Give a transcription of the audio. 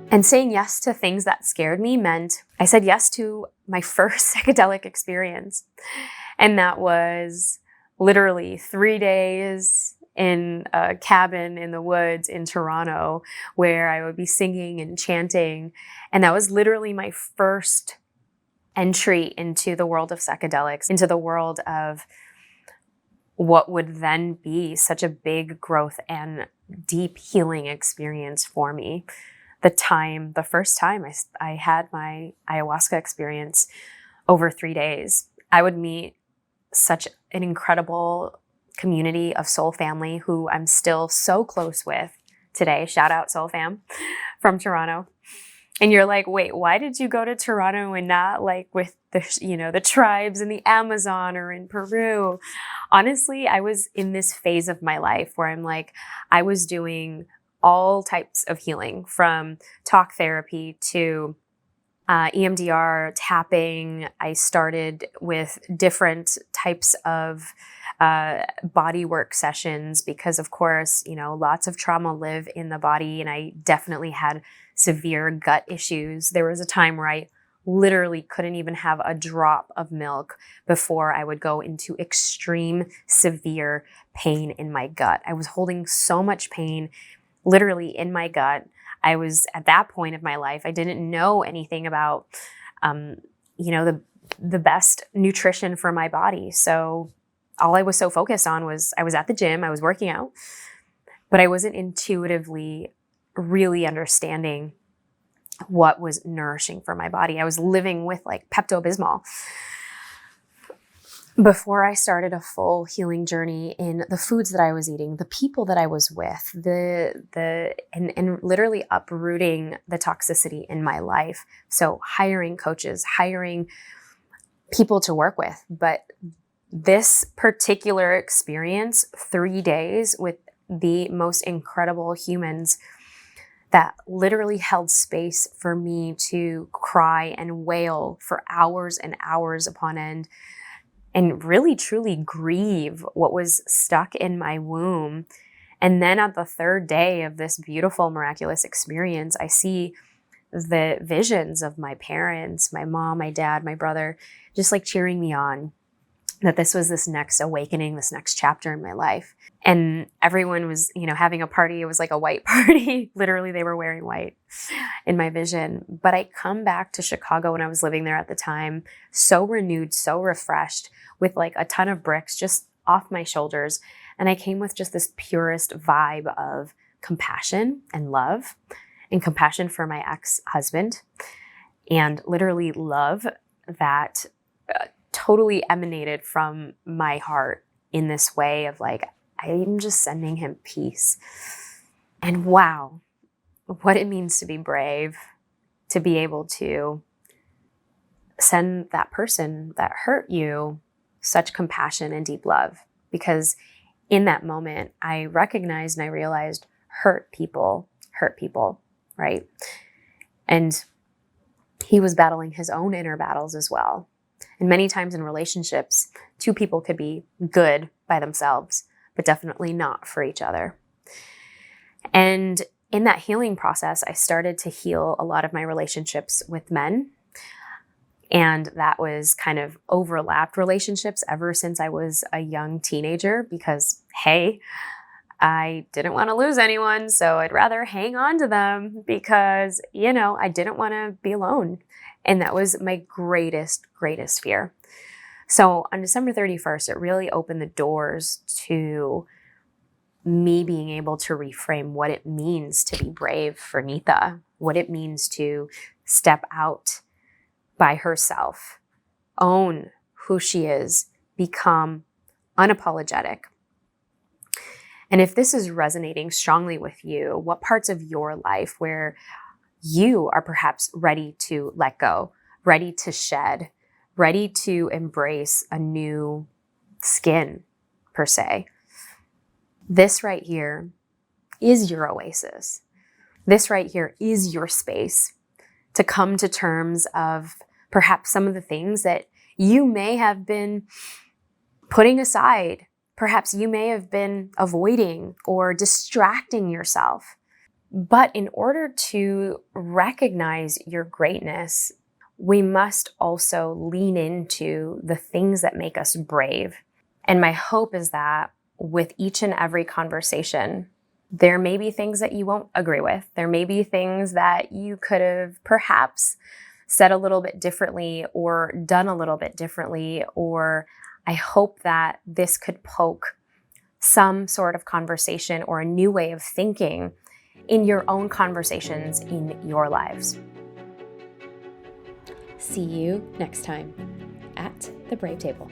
And saying yes to things that scared me meant I said yes to my first psychedelic experience. And that was literally 3 days in a cabin in the woods in Toronto where I would be singing and chanting. And that was literally my first entry into the world of psychedelics, into the world of what would then be such a big growth and deep healing experience for me. The first time I had my ayahuasca experience over 3 days, I would meet such an incredible community of soul family who I'm still so close with today. Shout out Soul Fam from Toronto. And you're like, wait, why did you go to Toronto and not like with the tribes in the Amazon or in Peru? Honestly, I was in this phase of my life where I'm like, I was doing all types of healing, from talk therapy to EMDR, tapping. I started with different types of body work sessions because, of course, lots of trauma live in the body, and I definitely had severe gut issues. There was a time where I literally couldn't even have a drop of milk before I would go into extreme, severe pain in my gut. I was holding so much pain literally in my gut. I was at that point of my life, I didn't know anything about, the best nutrition for my body. So all I was so focused on was I was at the gym, I was working out, but I wasn't intuitively really understanding what was nourishing for my body. I was living with like Pepto-Bismol. Before I started a full healing journey in the foods that I was eating, the people that I was with, and literally uprooting the toxicity in my life. So hiring coaches, hiring people to work with. But this particular experience, 3 days with the most incredible humans that literally held space for me to cry and wail for hours and hours upon end, and really truly grieve what was stuck in my womb. And then at the third day of this beautiful, miraculous experience, I see the visions of my parents, my mom, my dad, my brother, just like cheering me on, that this was this next awakening, this next chapter in my life. And everyone was, having a party. It was like a white party. Literally, they were wearing white in my vision. But I come back to Chicago when I was living there at the time, so renewed, so refreshed, with like a ton of bricks just off my shoulders. And I came with just this purest vibe of compassion and love, and compassion for my ex-husband, and literally love that totally emanated from my heart in this way of like, I'm just sending him peace. And wow, what it means to be brave, to be able to send that person that hurt you such compassion and deep love. Because in that moment, I recognized and I realized hurt people, right? And he was battling his own inner battles as well. And many times in relationships, two people could be good by themselves, but definitely not for each other. And in that healing process, I started to heal a lot of my relationships with men. And that was kind of overlapped relationships ever since I was a young teenager because, hey, I didn't want to lose anyone. So I'd rather hang on to them because, I didn't want to be alone. And that was my greatest fear. So on December 31st, it really opened the doors to me being able to reframe what it means to be brave for Neetha, what it means to step out by herself, own who she is, become unapologetic. And if this is resonating strongly with you, what parts of your life where you are perhaps ready to let go, ready to shed, ready to embrace a new skin, per se. This right here is your oasis. This right here is your space to come to terms of perhaps some of the things that you may have been putting aside. Perhaps you may have been avoiding or distracting yourself. But in order to recognize your greatness, we must also lean into the things that make us brave. And my hope is that with each and every conversation, there may be things that you won't agree with. There may be things that you could have perhaps said a little bit differently or done a little bit differently. Or I hope that this could poke some sort of conversation or a new way of thinking in your own conversations in your lives. See you next time at the Brave Table.